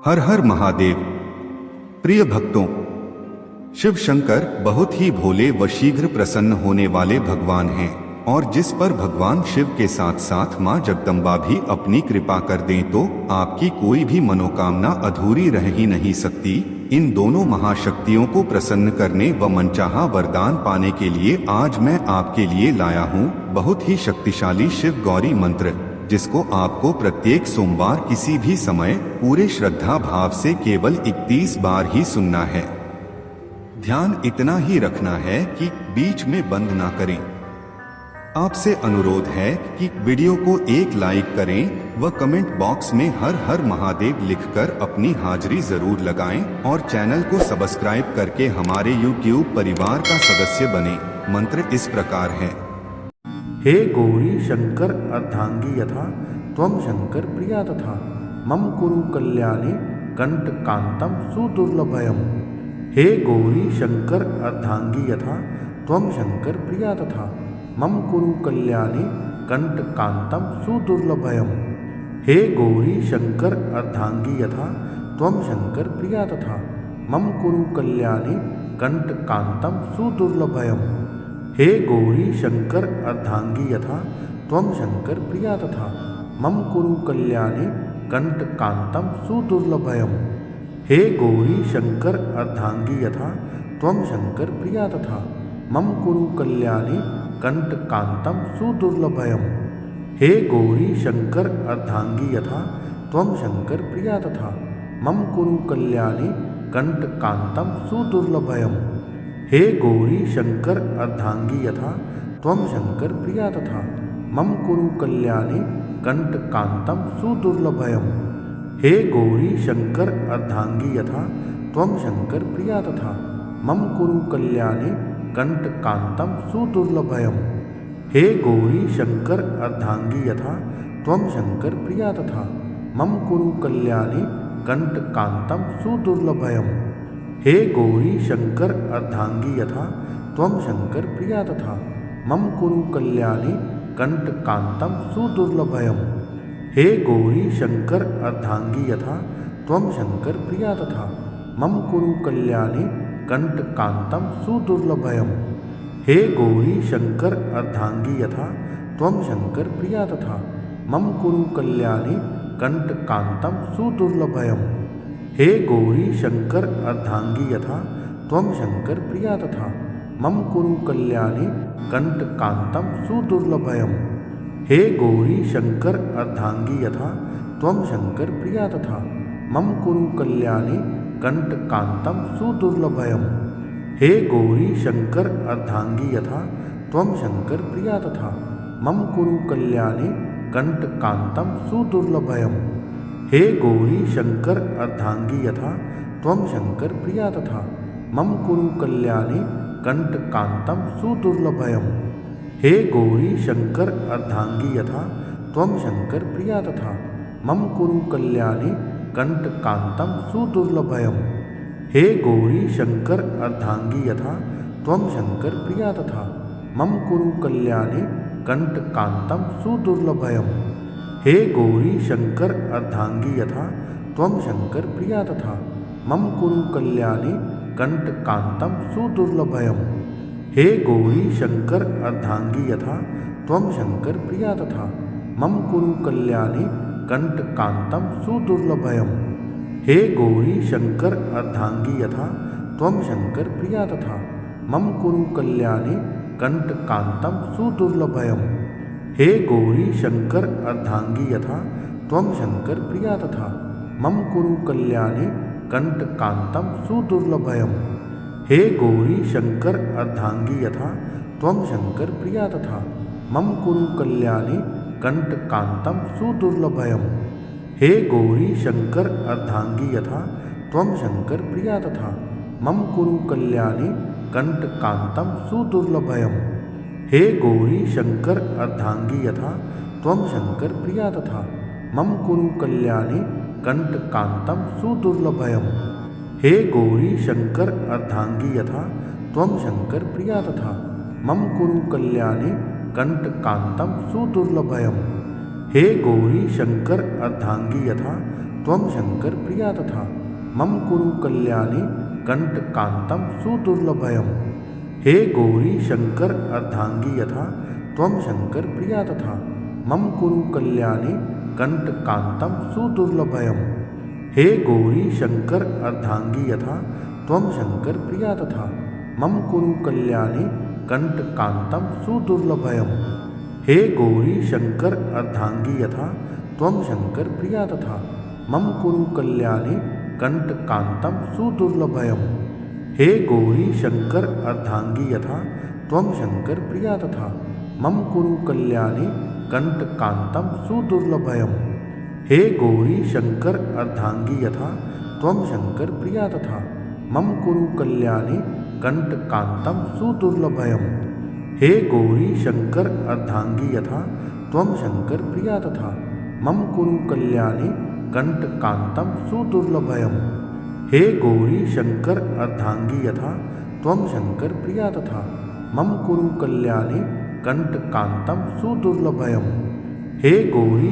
हर हर महादेव। प्रिय भक्तों, शिव शंकर बहुत ही भोले व शीघ्र प्रसन्न होने वाले भगवान हैं और जिस पर भगवान शिव के साथ साथ मां जगदम्बा भी अपनी कृपा कर दें तो आपकी कोई भी मनोकामना अधूरी रह ही नहीं सकती। इन दोनों महाशक्तियों को प्रसन्न करने व मनचाहा वरदान पाने के लिए आज मैं आपके लिए लाया हूँ बहुत ही शक्तिशाली शिव गौरी मंत्र, जिसको आपको प्रत्येक सोमवार किसी भी समय पूरे श्रद्धा भाव से केवल 31 बार ही सुनना है। ध्यान इतना ही रखना है कि बीच में बंद ना करें। आपसे अनुरोध है कि वीडियो को एक लाइक करें व कमेंट बॉक्स में हर हर महादेव लिखकर अपनी हाजिरी जरूर लगाएं और चैनल को सब्सक्राइब करके हमारे YouTube परिवार का सदस्य बने। मंत्र इस प्रकार है। हे गौरी शंकर अर्धांगी यथा त्वं शंकर प्रिया तथा मम कुरु कल्याणी कंटकांतम सुदुर्लभयम्। हे गौरी शंकर अर्धांगी यथा त्वं शंकर प्रिया तथा मम कुरु कल्याणी कंटकांतम सुदुर्लभयम्। हे गौरी शंकर अर्धांगी यथा त्वं शंकर प्रिया तथा मम कुरु कल्याणी कंटकांतम सुदुर्लभयम्। हे गौरी शंकर अर्धांगी यथा त्वं शंकर प्रिया तथा मम कुरु कल्याणी कंटकांतम सुदुर्लभयम्। हे गौरी शंकर अर्धांगी यथा त्वं शंकर प्रिया तथा मम कुरु कल्याणी कंटकांतम सुदुर्लभयम्। हे गौरी शंकर अर्धांगी यथा त्वं शंकर प्रिया तथा मम कुरु कल्याणी कंटकांतम सुदुर्लभयम्। हे गौरी शंकर अर्धांगी यथा त्वं शंकर प्रिया तथा मम कुरु कल्याणी कंटकांतम सुदुर्लभयम्। हे गौरी शंकर अर्धांगी यथा त्वं शंकर प्रिया तथा मम कुरु कल्याणी कंटकांतम सुदुर्लभयम्। हे गौरी शंकर अर्धांगी यथा त्वं शंकर प्रिया तथा मम कुरु कल्याणी कंटकांतम सुदुर्लभयम्। हे गौरी शंकर अर्धांगी यथा त्वं शंकर प्रिया तथा मम कुरु कल्याणी कंटकांतम सुदुर्लभयम्। हे गौरी शंकर अर्धांगी यथा त्वं शंकर प्रिया तथा मम कुरु कल्याणी कंटकांतम सुदुर्लभयम्। हे गौरी शंकर अर्धांगी यथा त्वं शंकर प्रिया तथा मम कुरु कल्याणी कंटकांतम सुदुर्लभयम्। हे गौरी शंकर अर्धांगी यथा त्वं शंकर प्रिया तथा मम कुरु कल्याणी कंटकांतम सुदुर्लभयम्। हे गौरी शंकर अर्धांगी यथा त्वं शंकर प्रिया तथा मम कुरु कल्याणी कंटकांतम सुदुर्लभयम्। हे गौरी शंकर अर्धांगी यथा त्वं शंकर प्रिया तथा मम कुरु कल्याणी कंटकांतम सुदुर्लभयम्। हे गौरी शंकर अर्धांगी यथा त्वं शंकर प्रिया तथा मम कुरु कल्याणी कंटकांतम सुदुर्लभयम्। हे गौरी शंकर अर्धांगी यथा त्वं शंकर प्रिया तथा मम कुरु कल्याणी कंटकांतम सुदुर्लभयम्। हे गौरी शंकर अर्धांगी यथा त्वं शंकर प्रिया तथा मम कुरु कल्याणी कंटकांतम सुदुर्लभयम्। हे गौरी शंकर अर्धांगी यथा त्वं शंकर प्रिया तथा मम कुरु कल्याणी कंटकांतम सुदुर्लभयम्। हे गौरी शंकर अर्धांगी यथा त्वं शंकर प्रिया तथा मम कुरु कल्याणी कंटकांतम सुदुर्लभयम्। हे गौरी शंकर अर्धांगी यथा त्वं शंकर प्रिया तथा मम कुरु कल्याणी कंटकांतम सुदुर्लभयम्। हे गौरी शंकर अर्धांगी यथा त्वं शंकर प्रिया तथा मम कुरु कल्याणी कंटकांतम सुदुर्लभयम्। हे गौरी शंकर अर्धांगी यथा त्वं शंकर प्रिया तथा मम कुरु कल्याणी कंटकांतम सुदुर्लभयम्। हे गौरी शंकर अर्धांगी यथा त्वं शंकर प्रिया तथा मम कुरु कल्याणी कंटकांतम सुदुर्लभयम्। हे गौरी शंकर अर्धांगी यथा त्वं शंकर प्रिया तथा मम कुरु कल्याणी कंटकांतम सुदुर्लभयम्। हे गौरी शंकर अर्धांगी यथा त्वं शंकर प्रिया तथा मम कुरु कल्याणी कंटकांतम सुदुर्लभयम्। हे गौरी शंकर अर्धांगी यथा त्वं शङ्कर प्रिया तथा मम कुरु कल्याणे कण्टकान्तं सुदुर्लभम्। हे गौरी शङ्कर अर्धाङ्गी यथा त्वं शङ्कर प्रिया तथा मम कुरु कल्याणे कण्टकान्तं सुदुर्लभम्। हे गौरी शङ्कर अर्धाङ्गी यथा त्वं शङ्कर प्रिया तथा मम कुरु कल्याणे कण्टकान्तं सुदुर्लभम्। हे गौरी शङ्कर अर्धाङ्गी यथा त्वं शङ्कर प्रिया तथा मम कुरु कल्याणे कण्टकान्तं सुदुर्लभम्। हे गौरी शङ्कर अर्धाङ्गी यथा त्वं शङ्कर प्रिया तथा मम कुरु कल्याणे कण्टकान्तं सुदुर्लभम्। हे गौरी शङ्कर अर्धाङ्गी यथा त्वं शङ्कर प्रिया तथा मम कुरु कल्याणे कण्टकान्तं सुदुर्लभम्। हे गौरी शङ्कर अर्धाङ्गी यथा त्वं शङ्कर प्रिया तथा मम कुरु कल्याणे कण्टकान्तं सुदुर्लभम्। हे गौरी शङ्कर अर्धाङ्गी यथा त्वं शङ्कर प्रिया तथा मम कुरु कल्याणे कण्टकान्तं सुदुर्लभम्। हे गौरी